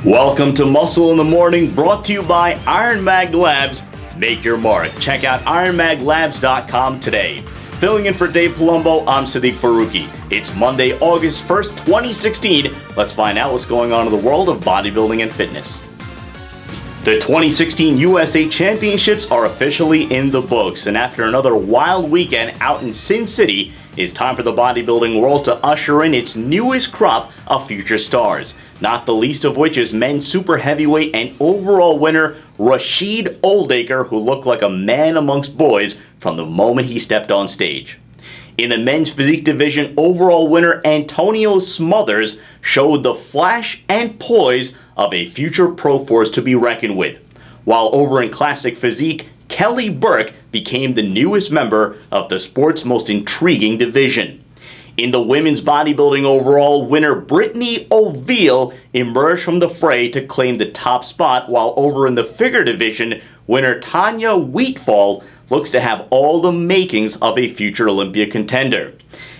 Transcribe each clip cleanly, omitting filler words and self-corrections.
Welcome to Muscle in the Morning, brought to you by Iron Mag Labs. Make your mark. Check out ironmaglabs.com today. Filling in for Dave Palumbo, I'm Sadiq Faruqi. It's Monday, August 1st, 2016. Let's find out what's going on in the world of bodybuilding and fitness. The 2016 USA Championships are officially in the books, and after another wild weekend out in Sin City, it's time for the bodybuilding world to usher in its newest crop of future stars, not the least of which is men's super heavyweight and overall winner Rashid Oldacre, who looked like a man amongst boys from the moment he stepped on stage. In the men's physique division, overall winner Antonio Smothers showed the flash and poise of a future pro force to be reckoned with, while over in classic physique, Kelly Burke became the newest member of the sport's most intriguing division. In the women's bodybuilding overall, winner Brittany O'Veal emerged from the fray to claim the top spot, while over in the figure division, winner Tanya Wheatfall looks to have all the makings of a future Olympia contender.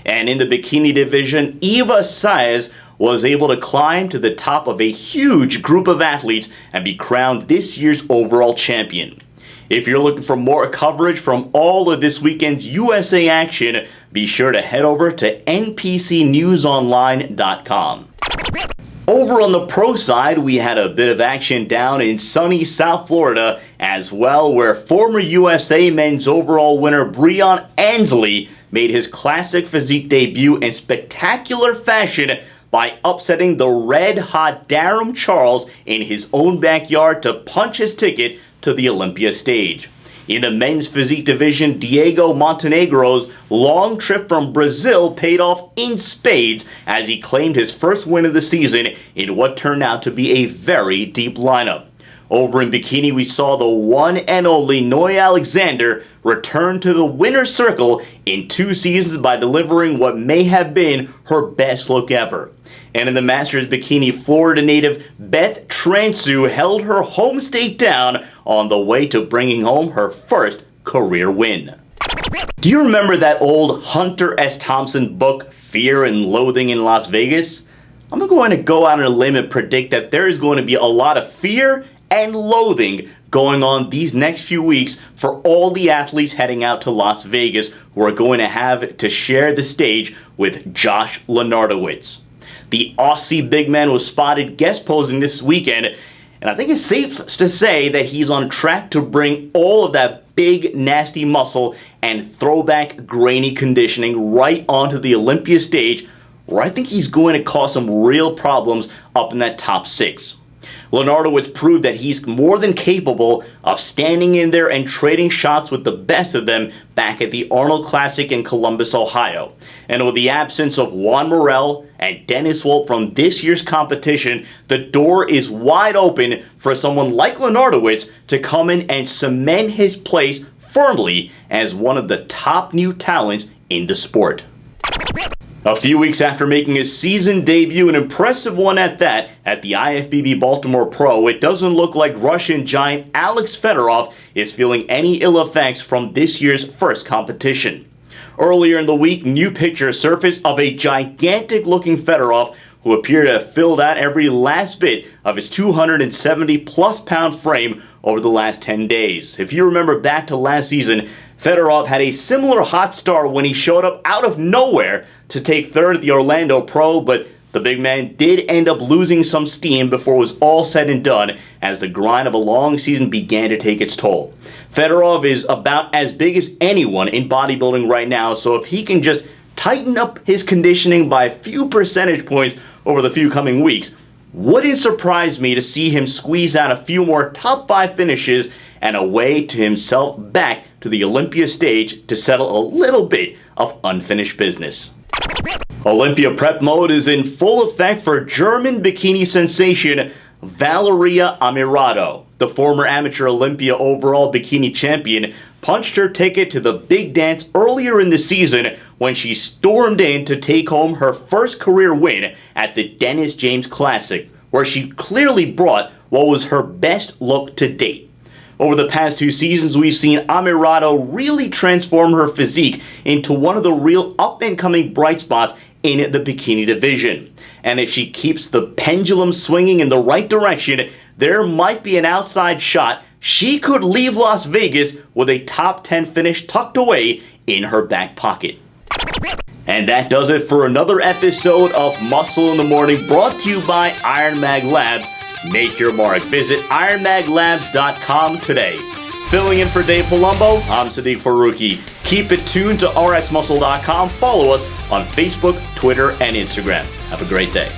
And in the bikini division, Eva Saez was able to climb to the top of a huge group of athletes and be crowned this year's overall champion. If you're looking for more coverage from all of this weekend's USA action, be sure to head over to npcnewsonline.com. Over on the pro side, we had a bit of action down in sunny South Florida as well, where former USA men's overall winner Breon Ansley made his classic physique debut in spectacular fashion by upsetting the red-hot Darren Charles in his own backyard to punch his ticket to the Olympia stage. In the men's physique division, Diego Montenegro's long trip from Brazil paid off in spades as he claimed his first win of the season in what turned out to be a very deep lineup. Over in bikini, we saw the one and only Noe Alexander return to the winner's circle in 2 seasons by delivering what may have been her best look ever. And in the Masters bikini, Florida native Beth Transu held her home state down on the way to bringing home her first career win. Do you remember that old Hunter S. Thompson book, Fear and Loathing in Las Vegas? I'm going to go out on a limb and predict that there is going to be a lot of fear and loathing going on these next few weeks for all the athletes heading out to Las Vegas who are going to have to share the stage with Josh Lenartowicz. The Aussie big man was spotted guest posing this weekend, and I think it's safe to say that he's on track to bring all of that big, nasty muscle and throwback grainy conditioning right onto the Olympia stage, where I think he's going to cause some real problems up in that top 6. Lenartowicz proved that he's more than capable of standing in there and trading shots with the best of them back at the Arnold Classic in Columbus, Ohio. And with the absence of Juan Morel and Dennis Wolf from this year's competition, the door is wide open for someone like Lenartowicz to come in and cement his place firmly as one of the top new talents in the sport. A few weeks after making his season debut, an impressive one at that, at the IFBB Baltimore Pro, it doesn't look like Russian giant Alex Fedorov is feeling any ill effects from this year's first competition. Earlier in the week, new pictures surfaced of a gigantic-looking Fedorov who appeared to have filled out every last bit of his 270-plus pound frame over the last 10 days. If you remember back to last season, Fedorov had a similar hot start when he showed up out of nowhere to take third at the Orlando Pro, but the big man did end up losing some steam before it was all said and done as the grind of a long season began to take its toll. Fedorov is about as big as anyone in bodybuilding right now, so if he can just tighten up his conditioning by a few percentage points over the few coming weeks, wouldn't surprise me to see him squeeze out a few more top 5 finishes and a way to himself back to the Olympia stage to settle a little bit of unfinished business. Olympia prep mode is in full effect for German bikini sensation Valeria Ammirato. The former amateur Olympia overall bikini champion punched her ticket to the big dance earlier in the season when she stormed in to take home her first career win at the Dennis James Classic, where she clearly brought what was her best look to date. Over the past 2 seasons, we've seen Ammirato really transform her physique into one of the real up-and-coming bright spots in the bikini division. And if she keeps the pendulum swinging in the right direction, there might be an outside shot. She could leave Las Vegas with a top 10 finish tucked away in her back pocket. And that does it for another episode of Muscle in the Morning, brought to you by Iron Mag Labs. Make your mark. Visit ironmaglabs.com today. Filling in for Dave Palumbo, I'm Sadiq Faruqi. Keep it tuned to RxMuscle.com. Follow us on Facebook, Twitter, and Instagram. Have a great day.